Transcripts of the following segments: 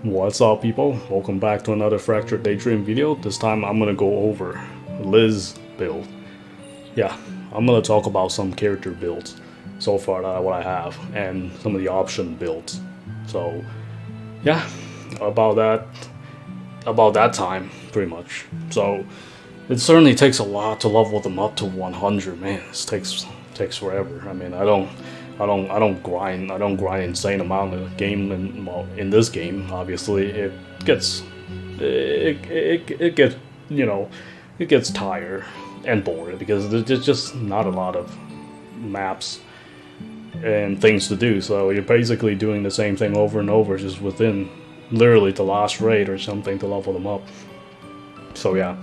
What's up, people? Welcome back to another Fractured Daydream video. This time I'm gonna go over Liz build. Yeah, I'm gonna talk about some character builds so far that what I have and some of the option builds. So yeah, about that time pretty much. So it certainly takes a lot to level them up to 100. Man, this takes forever. I mean, I don't grind insane amount of game, and well, in this game, obviously, it gets you know, it gets tired and bored because there's just not a lot of maps and things to do. So you're basically doing the same thing over and over, just within literally the last raid or something to level them up. So yeah,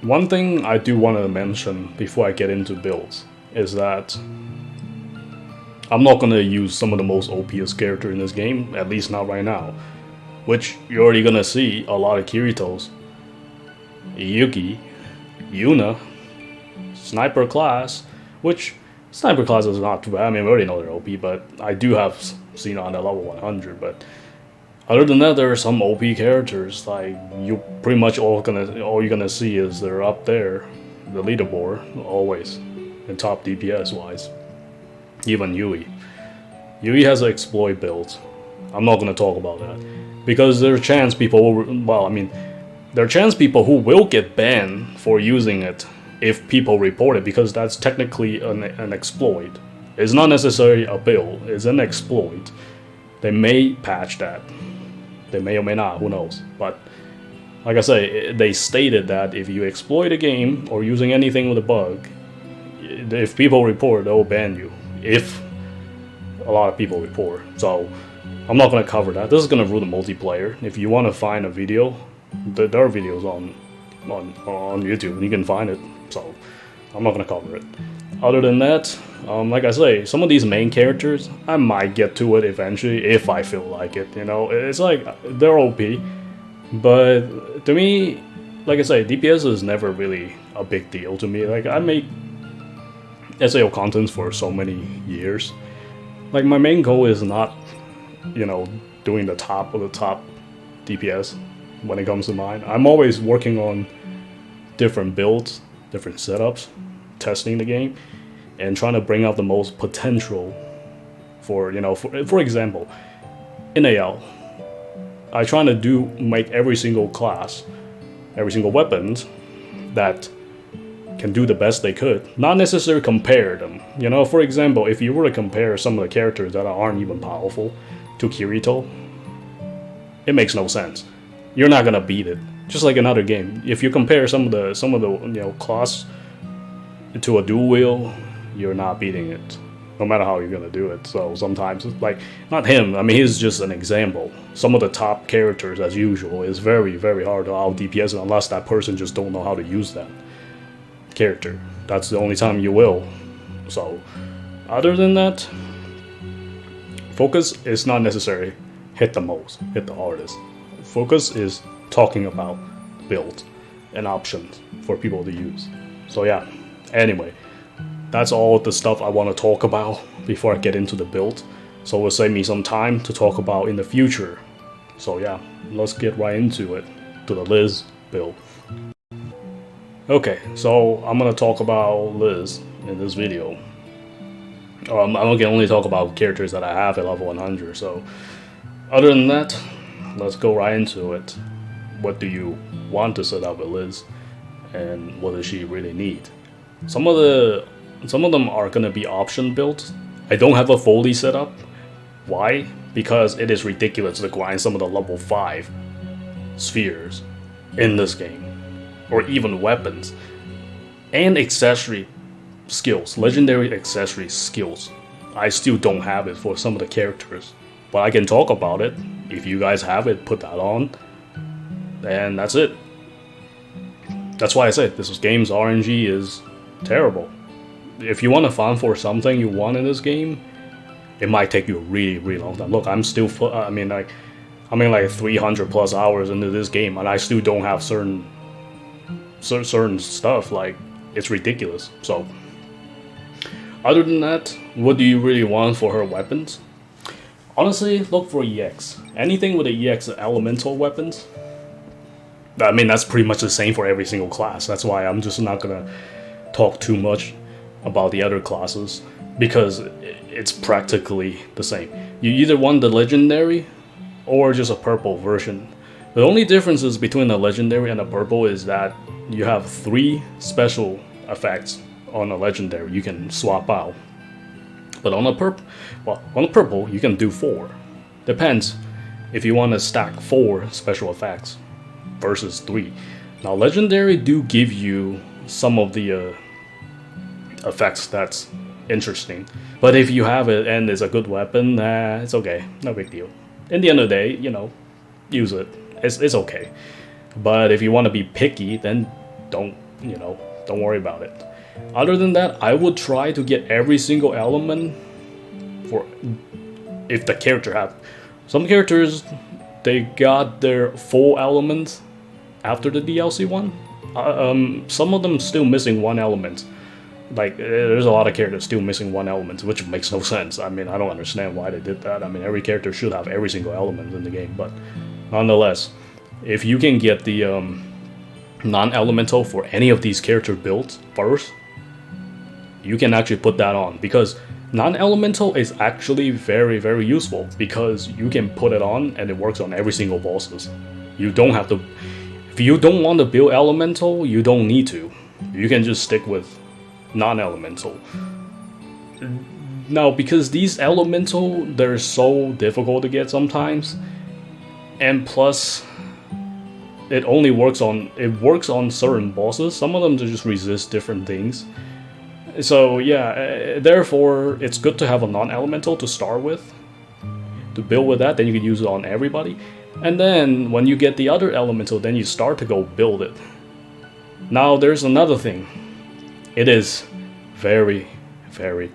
one thing I do want to mention before I get into builds is that I'm not gonna use some of the most OPS character in this game, at least not right now. Which you're already gonna see a lot of Kiritos, Yuki, Yuna, Sniper class, which Sniper class is not too bad. I mean, we already know they're OP, but I do have seen on at level 100. But other than that, there are some OP characters. Like you pretty much all you're gonna see is they're up there, the leaderboard always, in top DPS wise. Even Yui. Yui has an exploit build. I'm not gonna talk about that because there are chance people will. Well, I mean, there are chance people who will get banned for using it if people report it, because that's technically an exploit. It's not necessarily a build. It's an exploit. They may patch that. They may or may not. Who knows? But like I say, they stated that if you exploit a game or using anything with a bug, if people report, they'll ban you. If a lot of people report. So I'm not going to cover that. This is going to rule the multiplayer. If you want to find a video, there are videos on YouTube, you can find it. So I'm not going to cover it. Other than that, like I say, some of these main characters, I might get to it eventually if I feel like it. You know, it's like they're OP, but to me, like I say, DPS is never really a big deal to me. Like I make SAO contents for so many years. Like my main goal is not, doing the top of the top DPS when it comes to mine. I'm always working on different builds, different setups, testing the game, and trying to bring out the most potential for, for example, in AL, I try to make every single class, every single weapon that can do the best they could, not necessarily compare them. For example, if you were to compare some of the characters that aren't even powerful to Kirito, it makes no sense. You're not gonna beat it. Just like another game, if you compare some of the class to a dual wheel, you're not beating it, no matter how you're gonna do it. So sometimes it's like, not him. I mean, he's just an example. Some of the top characters, as usual, is very, very hard to out DPS unless that person just don't know how to use that character. That's the only time you will. So other than that, focus is not necessary hit the most, hit the hardest. Focus is talking about build and options for people to use. So yeah, anyway, that's all the stuff I want to talk about before I get into the build. So it will save me some time to talk about in the future. So yeah, let's get right into it, to the Liz build. Okay, so I'm gonna talk about Liz in this video. I can only talk about characters that I have at level 100. So, other than that, let's go right into it. What do you want to set up with Liz, and what does she really need? Some of them are gonna be option builds. I don't have a fully set up. Why? Because it is ridiculous to grind some of the level 5 spheres in this game, or even weapons and accessory skills, legendary accessory skills. I still don't have it for some of the characters, but I can talk about it. If you guys have it, put that on, and that's it. That's why I said this game's RNG is terrible. If you want to farm for something you want in this game, it might take you a really, really long time. Look, I'm still I'm in like 300 plus hours into this game, and I still don't have certain stuff. Like, it's ridiculous. So other than that, what do you really want for her weapons? Honestly, look for EX. Anything with the EX elemental weapons. I mean, that's pretty much the same for every single class. That's why I'm just not gonna talk too much about the other classes, because it's practically the same. You either want the legendary or just a purple version. The only differences between the legendary and the purple is that you have 3 special effects on a legendary you can swap out. But on a purple you can do 4. Depends if you want to stack 4 special effects versus 3. Now legendary do give you some of the effects that's interesting, but if you have it and it's a good weapon, it's okay, no big deal. In the end of the day, use it. It's okay. But if you want to be picky, then don't worry about it. Other than that, I would try to get every single element for if the character have. Some characters, they got their full elements after the DLC one. Some of them still missing one element. Like, there's a lot of characters still missing one element, which makes no sense. I mean, I don't understand why they did that. I mean, every character should have every single element in the game, but nonetheless, if you can get the non-elemental for any of these character builds first, you can actually put that on, because non-elemental is actually very, very useful, because you can put it on and it works on every single bosses. You don't have to. If you don't want to build elemental, you don't need to. You can just stick with non-elemental. Now, because these elemental, they're so difficult to get sometimes, and plus it only works on certain bosses. Some of them just resist different things. So yeah, therefore it's good to have a non-elemental to start with, to build with that. Then you can use it on everybody, and then when you get the other elemental, then you start to go build it. Now there's another thing. It is very, very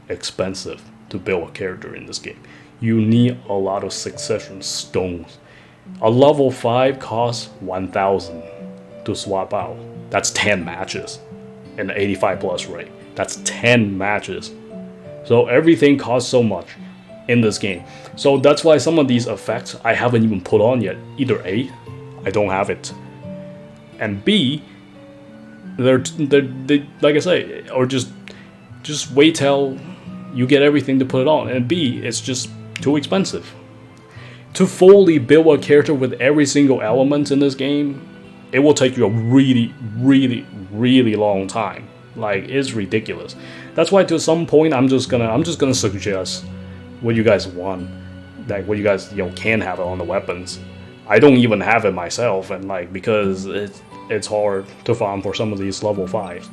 expensive to build a character in this game. You need a lot of succession stones. A level 5 costs 1,000 to swap out. That's 10 matches in the 85 plus rate. That's 10 matches. So everything costs so much in this game. So that's why some of these effects I haven't even put on yet. Either A, I don't have it, and B, they're like I say, or just wait till you get everything to put it on, and B, it's just too expensive. To fully build a character with every single element in this game, it will take you a really, really, really long time. Like, it's ridiculous. That's why to some point I'm just gonna suggest what you guys want, like what you guys can have it on the weapons. I don't even have it myself, and like, because it's hard to farm for some of these level 5s.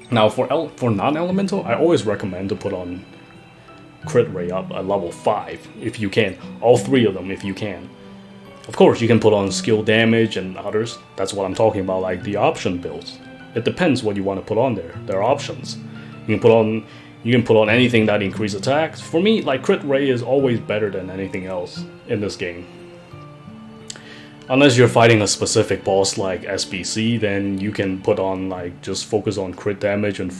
Now for non-elemental, I always recommend to put on crit rate up at level 5 if you can. All 3 of them if you can. Of course, you can put on skill damage and others. That's what I'm talking about, like the option builds. It depends what you want to put on there. There are options. You can put on anything that increase attacks. For me, like, crit rate is always better than anything else in this game. Unless you're fighting a specific boss like SBC, then you can put on, like, just focus on crit damage and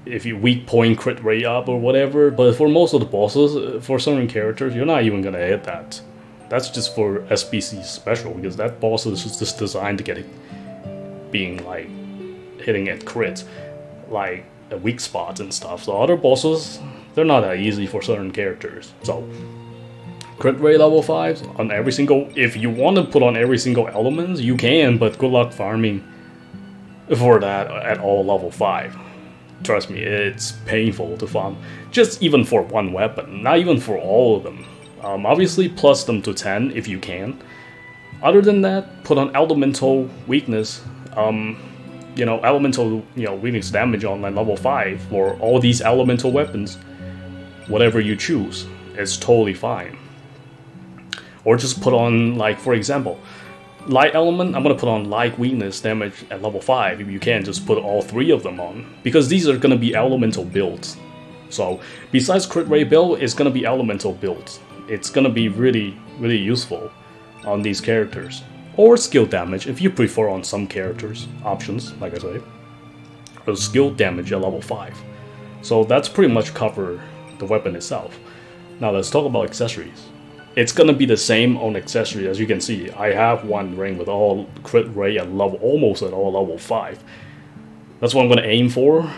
if you weak point crit rate up or whatever. But for most of the bosses, for certain characters, you're not even gonna hit that. That's just for SBC special, because that boss is just designed to get it being like hitting at crits, like a weak spots and stuff. So other bosses, they're not that easy for certain characters. So crit rate level 5s on every single. If you want to put on every single elements, you can, but good luck farming for that at all level 5. Trust me, it's painful to farm, just even for one weapon, not even for all of them. Obviously, plus them to 10 if you can. Other than that, put on elemental weakness. Elemental weakness damage on like level 5 for all these elemental weapons. Whatever you choose, it's totally fine. Or just put on, like, for example, light element. I'm gonna put on light weakness damage at level 5. If you can, just put all 3 of them on, because these are gonna be elemental builds. So besides crit rate build, it's gonna be elemental builds. It's gonna be really, really useful on these characters. Or skill damage if you prefer on some characters. Options, like I say. Or skill damage at level 5. So that's pretty much cover the weapon itself. Now let's talk about accessories. It's gonna be the same on accessory. As you can see, I have one ring with all crit rate at level, almost at all level 5. That's what I'm gonna aim for.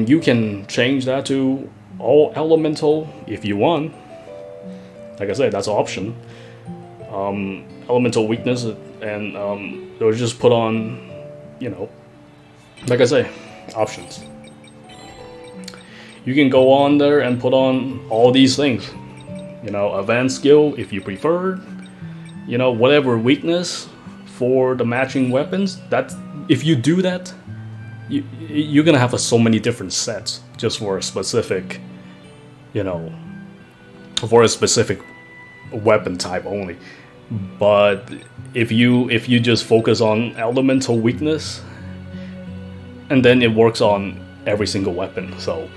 You can change that to all elemental if you want. Like I said, that's an option. Elemental weakness, and they'll just put on, you know, like I say, options. You can go on there and put on all these things. You know, advanced skill if you prefer. You know, whatever weakness for the matching weapons. That if you do that, you're gonna have so many different sets just for a specific, you know, for a specific weapon type only. But if you just focus on elemental weakness, and then it works on every single weapon. So,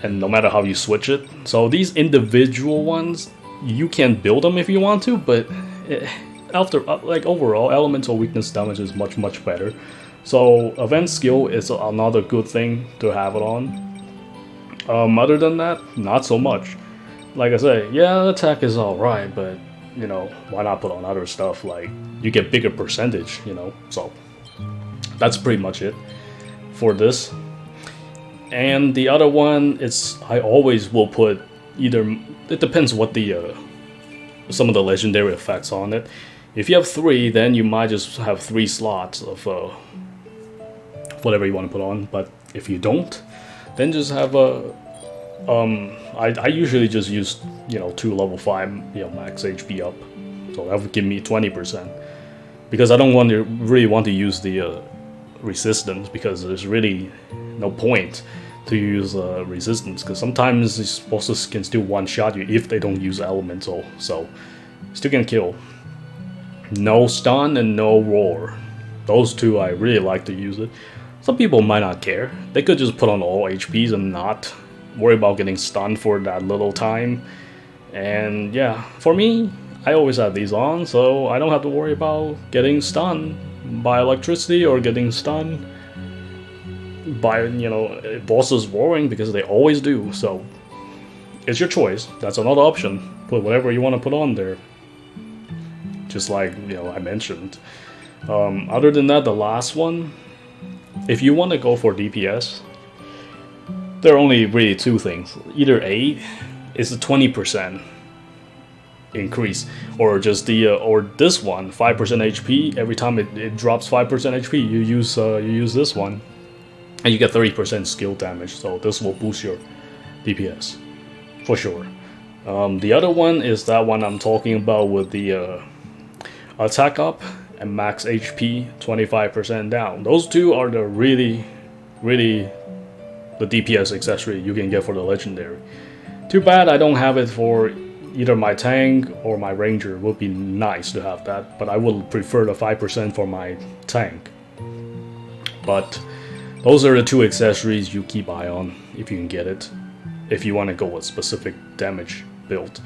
and no matter how you switch it, so these individual ones you can build them if you want to, but after like overall elemental weakness damage is much better. So event skill is another good thing to have it on. Other than that, not so much. Like I say, yeah, attack is alright, but you know, why not put on other stuff, like you get bigger percentage, you know. So that's pretty much it for this. And the other one, it's I always will put either, it depends what the some of the legendary effects on it. If you have 3, then you might just have 3 slots of whatever you want to put on. But if you don't, then just have a I usually just use, you know, 2 level 5, you know, max HP up, so that would give me 20%, because I don't really want to use the resistance, because there's really no point to use resistance, because sometimes these bosses can still one-shot you if they don't use elemental, so still can kill. No stun and no roar, those 2 I really like to use it. Some people might not care, they could just put on all HPs and not worry about getting stunned for that little time. And yeah, for me, I always have these on, so I don't have to worry about getting stunned by electricity or getting stunned by, you know, bosses roaring, because they always do. So it's your choice. That's another option. Put whatever you want to put on there, just like, you know, I mentioned. Other than that, the last one, if you want to go for DPS, there are only really 2 things. Either A is a 20% increase, or just the or this one, 5% HP. Every time it drops 5% HP, you use this one, and you get 30% skill damage. So this will boost your DPS for sure. The other one is that one I'm talking about with the attack up and max HP 25% down. Those 2 are the really the DPS accessory you can get for the legendary. Too bad I don't have it for either my tank or my ranger. Would be nice to have that, but I would prefer the 5% for my tank. But those are the 2 accessories you keep eye on if you can get it, if you want to go with specific damage build.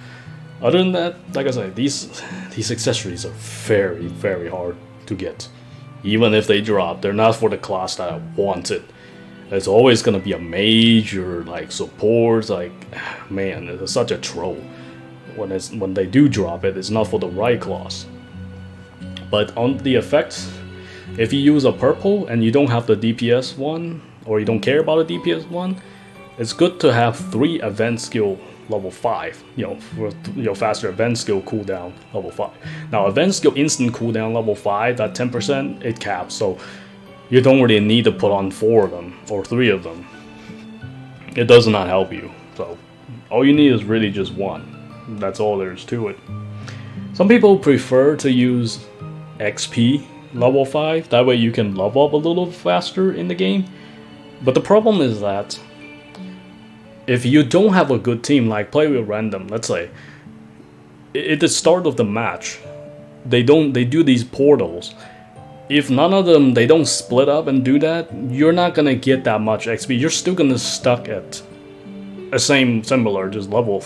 Other than that, like I said, these accessories are very hard to get. Even if they drop, they're not for the class that I wanted. It's always gonna be a major like support. Like, man, it's such a troll when they do drop it. It's not for the right class. But on the effects, if you use a purple and you don't have the DPS one, or you don't care about the DPS one, it's good to have 3 event skill level 5. You know, for faster event skill cooldown level 5. Now, event skill instant cooldown level 5, that 10% it caps. So you don't really need to put on 4 of them or 3 of them. It does not help you. So all you need is really just 1. That's all there is to it. Some people prefer to use XP level 5. That way you can level up a little faster in the game. But the problem is that if you don't have a good team, like play with random, let's say, at the start of the match, they do these portals. If none of them, they don't split up and do that, you're not gonna get that much XP. You're still gonna stuck at a similar, just level.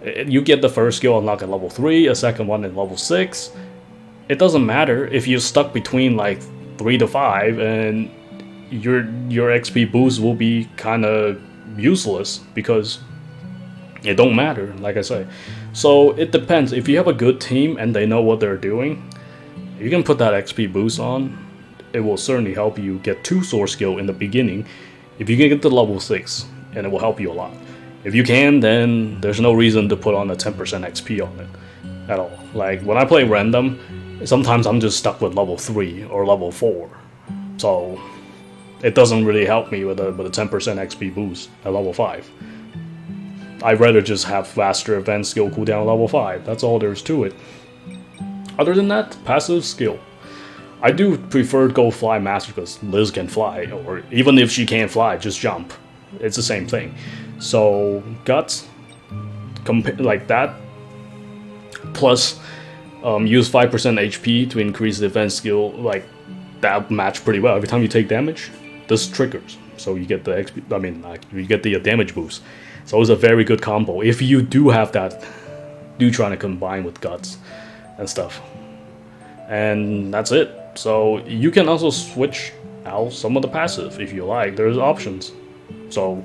You get the first skill unlock at level 3, a second one at level 6. It doesn't matter if you're stuck between like 3 to 5, and your XP boost will be kind of useless, because It don't matter, like I say. So it depends. If you have a good team and they know what they're doing, you can put that XP boost on. It will certainly help you get 2 sword skill in the beginning. If you can get to level 6, and it will help you a lot. If you can, then there's no reason to put on a 10% XP on it at all. Like when I play random, sometimes I'm just stuck with level 3 or level 4. So it doesn't really help me with a 10% XP boost at level 5. I'd rather just have faster advanced skill cooldown at level 5. That's all there is to it. Other than that, passive skill. I do prefer go fly master because Liz can fly, or even if she can't fly, just jump. It's the same thing. So guts, like that, plus use 5% HP to increase the defense skill, like that match pretty well. Every time you take damage, this triggers, so you get the XP. I mean, like you get the damage boost. So it's a very good combo if you do have that. Do trying to combine with guts and stuff, and that's it. So you can also switch out some of the passive if you like. There's options. So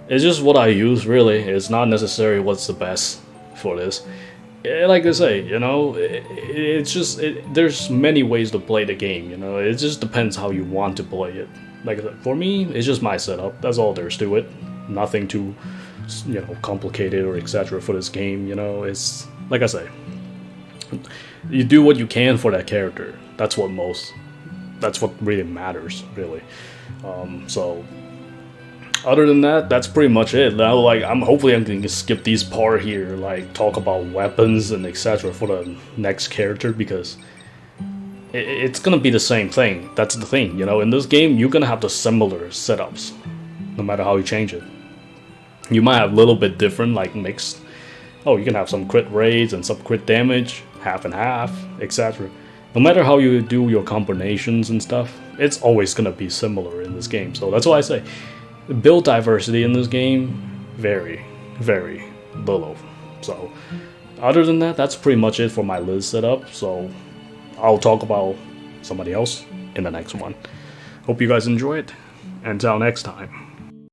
it's just what I use, really. It's not necessarily what's the best for this. Like I say, you know, it's just there's many ways to play the game. You know, it just depends how you want to play it. Like I said, for me, it's just my setup. That's all there's to it. Nothing too, you know, complicated or etc. for this game. You know, it's like I say, you do what you can for that character. That's what really matters, really. So other than that, that's pretty much it. Now, like, hopefully I'm going to skip these part here, like talk about weapons and etc. for the next character, because it's gonna be the same thing. That's the thing, you know. In this game, you're gonna have the similar setups, no matter how you change it. You might have a little bit different, like mixed. Oh, you can have some crit rates and some crit damage, half and half, etc. No matter how you do your combinations and stuff, it's always gonna be similar in this game. So that's why I say, build diversity in this game, very, very little. So other than that, that's pretty much it for my Liz setup. So I'll talk about somebody else in the next one. Hope you guys enjoy it. Until next time.